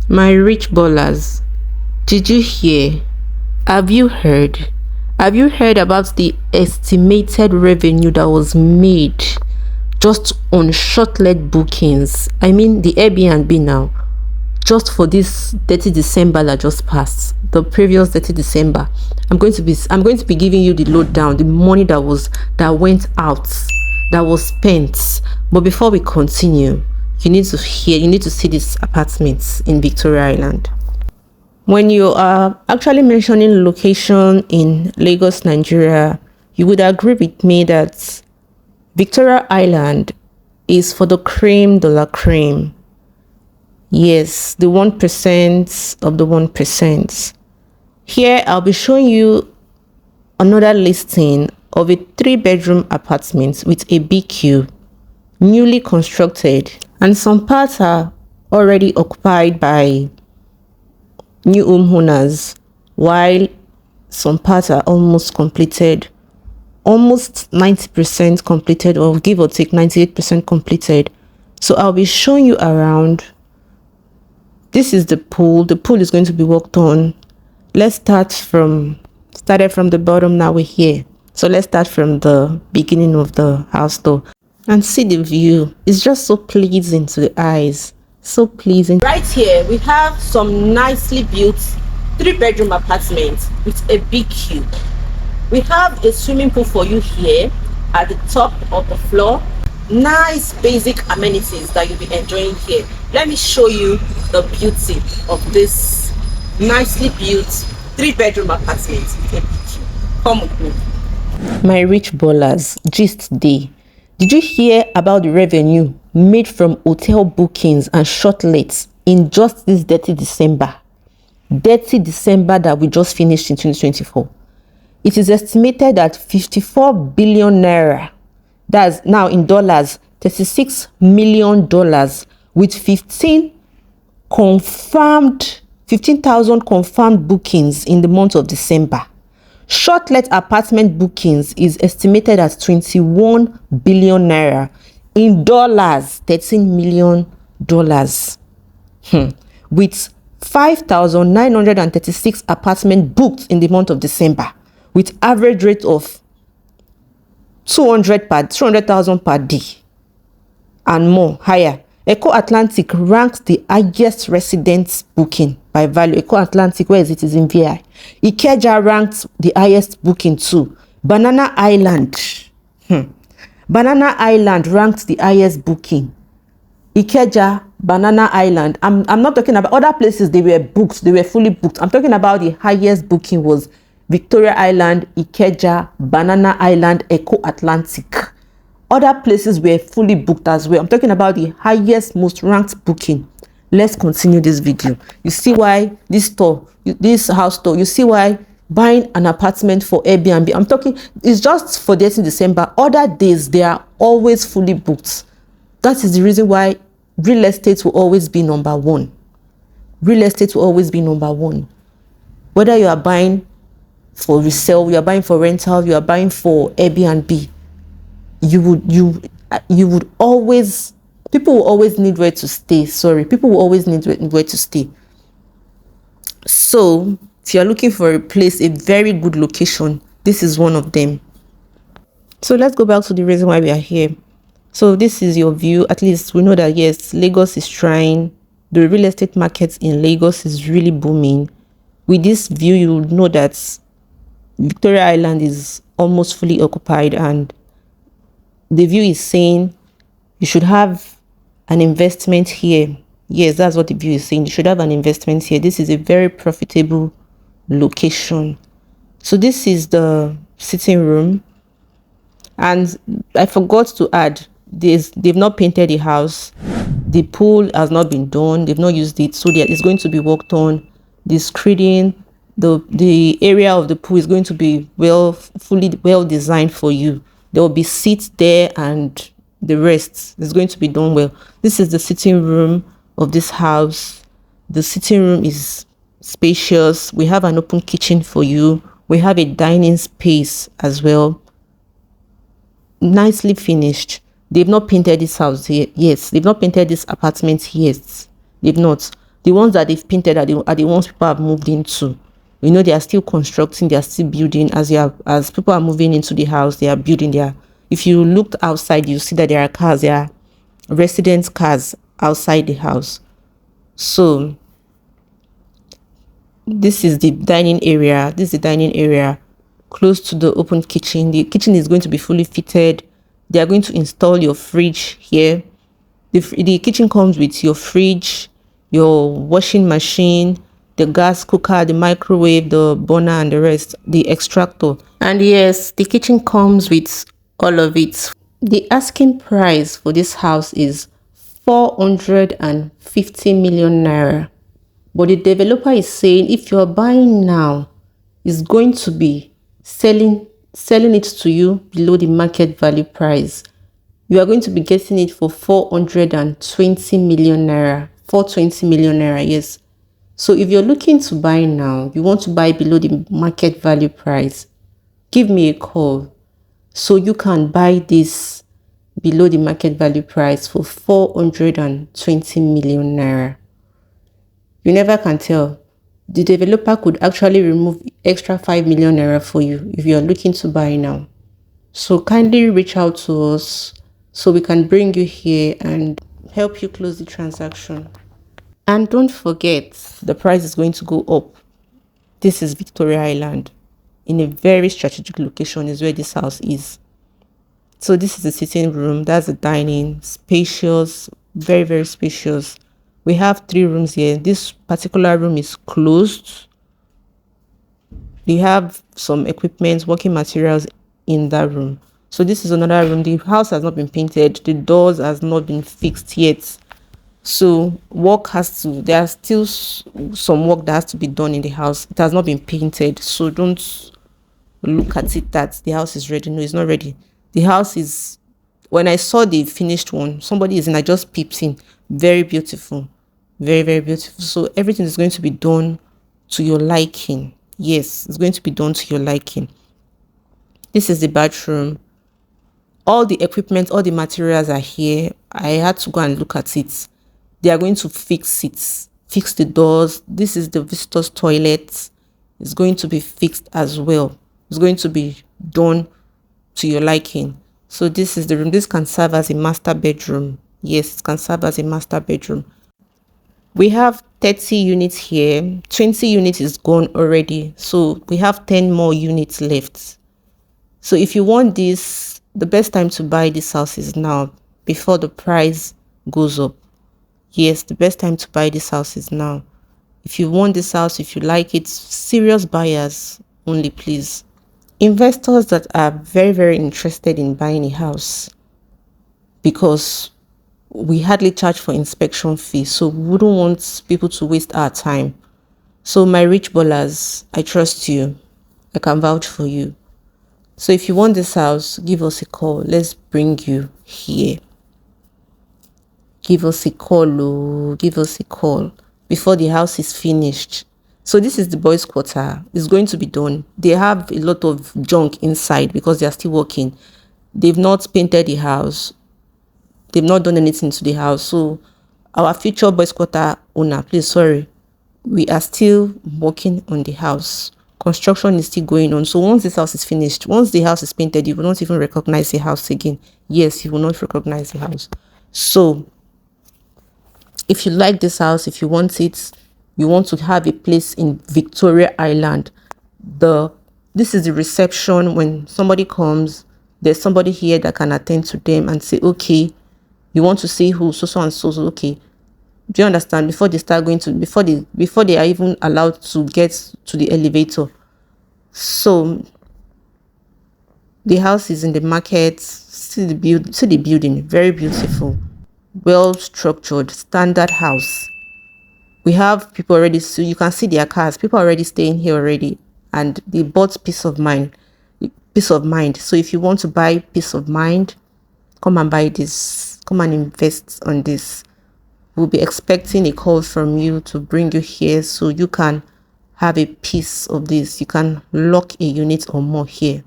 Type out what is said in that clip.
My rich ballers, did you hear? Have you heard? Have you heard about the estimated revenue that was made just on short-let bookings? I mean the Airbnb now, just for this 30 December that just passed, the previous 30 December. I'm going to be giving you the lowdown, the money that went out, that was spent. But before we continue, you need to see these apartments in Victoria Island. When you are actually mentioning location in Lagos, Nigeria, you would agree with me that Victoria Island is for the cream de la cream. Yes, the 1% of the 1%. Here, I'll be showing you another listing of a 3-bedroom apartment with a BQ, newly constructed, and some parts are already occupied by new homeowners, while some parts are almost completed, almost 90% completed, or give or take 98% completed. So I'll be showing you around. This is the pool. The pool is going to be worked on. Let's started from the bottom. Now we're here. So let's start from the beginning of the house door and see the view. It's just so pleasing to the eyes. So pleasing. Right here we have some nicely built 3-bedroom apartments with a BQ. We have a swimming pool for you here at the top of the floor. Nice basic amenities that you'll be enjoying here. Let me show you the beauty of this nicely built 3-bedroom apartment with a BQ. Come with me. My rich ballers, gist day. Did you hear about the revenue made from hotel bookings and short lets in just this 30 December? 30 December that we just finished in 2024. It is estimated that 54 billion naira, that's now in dollars, $36 million, with 15,000 confirmed bookings in the month of December. Short-let apartment bookings is estimated at 21 billion naira, in dollars, $13 million, with 5,936 apartments booked in the month of December, with average rate of 200,000 per day and more higher. Eco Atlantic ranked the highest residence booking by value. Eco Atlantic, where is it? Is in VI. Ikeja ranked the highest booking too. Banana Island ranked the highest booking. Ikeja, Banana Island. I'm not talking about other places. They were booked. They were fully booked. I'm talking about the highest booking was Victoria Island, Ikeja, Banana Island, Eco Atlantic. Other places were fully booked as well. I'm talking about the highest, most ranked booking. Let's continue this video. You see why this house store, you see why buying an apartment for Airbnb, I'm talking, it's just for 30 December. Other days, they are always fully booked. That is the reason why real estate will always be number one. Real estate will always be number one. Whether you are buying for resale, you are buying for rental, you are buying for Airbnb, you would always, people will always need where to stay. People will always need where to stay. So if you're looking for a place, a very good location, this is one of them. So let's go back to the reason why we are here. So this is your view. At least we know that yes, Lagos is trying. The real estate market in Lagos is really booming. With this view, you will know that Victoria Island is almost fully occupied, and the view is saying you should have an investment here. Yes, that's what the view is saying. You should have an investment here. This is a very profitable location. So this is the sitting room. And I forgot to add this, they've not painted the house. The pool has not been done. They've not used it. So it's going to be worked on. The screening, the area of the pool is going to be fully designed for you. There will be seats there and the rest is going to be done well. This is the sitting room of this house. The sitting room is spacious. We have an open kitchen for you. We have a dining space as well. Nicely finished. They've not painted this house yet. Yes, they've not painted this apartment yet. They've not. The ones that they've painted are the ones people have moved into. They are still constructing, they are still building. As people are moving into the house, they are building their. If you looked outside, you see that there are cars, there are residence cars outside the house. So this is the dining area. This is the dining area close to the open kitchen. The kitchen is going to be fully fitted. They are going to install your fridge here. The kitchen comes with your fridge, your washing machine, the gas cooker, the microwave, the burner, and the rest, the extractor. And yes, the kitchen comes with all of it. The asking price for this house is 450 million naira. But the developer is saying if you're buying now, it's going to be selling it to you below the market value price. You are going to be getting it for 420 million naira. 420 million naira, yes. So if you're looking to buy now, you want to buy below the market value price, give me a call so you can buy this below the market value price for 420 million naira. You never can tell. The developer could actually remove extra 5 million naira for you if you're looking to buy now. So kindly reach out to us so we can bring you here and help you close the transaction. And don't forget, the price is going to go up. This is Victoria Island. In a very strategic location is where this house is. So this is the sitting room. That's the dining. Spacious. Very, very spacious. We have 3 rooms here. This particular room is closed. We have some equipment, working materials in that room. So this is another room. The house has not been painted. The doors has not been fixed yet. So there's still some work that has to be done in the house. It has not been painted. So don't look at it that the house is ready. No, it's not ready. The house is, when I saw the finished one, somebody is in, I just peeped in. Very beautiful. Very, very beautiful. So everything is going to be done to your liking. Yes, it's going to be done to your liking. This is the bathroom. All the equipment, all the materials are here. I had to go and look at it. They are going to fix it, fix the doors. This is the visitor's toilet. It's going to be fixed as well. It's going to be done to your liking. So this is the room. This can serve as a master bedroom. Yes, it can serve as a master bedroom. We have 30 units here. 20 units is gone already. So we have 10 more units left. So if you want this, the best time to buy this house is now, before the price goes up. Yes, the best time to buy this house is now. If you want this house, if you like it, serious buyers only, please. Investors that are very, very interested in buying a house, because we hardly charge for inspection fees, so we wouldn't want people to waste our time. So my rich ballers, I trust you. I can vouch for you. So if you want this house, give us a call. Let's bring you here. Give us a call, oh, give us a call before the house is finished. So this is the boys' quarter. It's going to be done. They have a lot of junk inside because they are still working. They've not painted the house. They've not done anything to the house. So our future boys' quarter owner, please, sorry, we are still working on the house. Construction is still going on. So once this house is finished, once the house is painted, you will not even recognize the house again. Yes, you will not recognize the house. So if you like this house, if you want it, you want to have a place in Victoria Island, this is the reception. When somebody comes, there's somebody here that can attend to them and say, okay, you want to see who, so and so, okay. Do you understand? Before they start going to, before they are even allowed to get to the elevator. So the house is in the market. See the building, very beautiful, well structured, standard house. We have people already, so you can see their cars. People are already staying here already, and they bought peace of mind. So if you want to buy peace of mind, come and buy this. Come and invest on this. We'll be expecting a call from you to bring you here so you can have a piece of this. You can lock a unit or more here.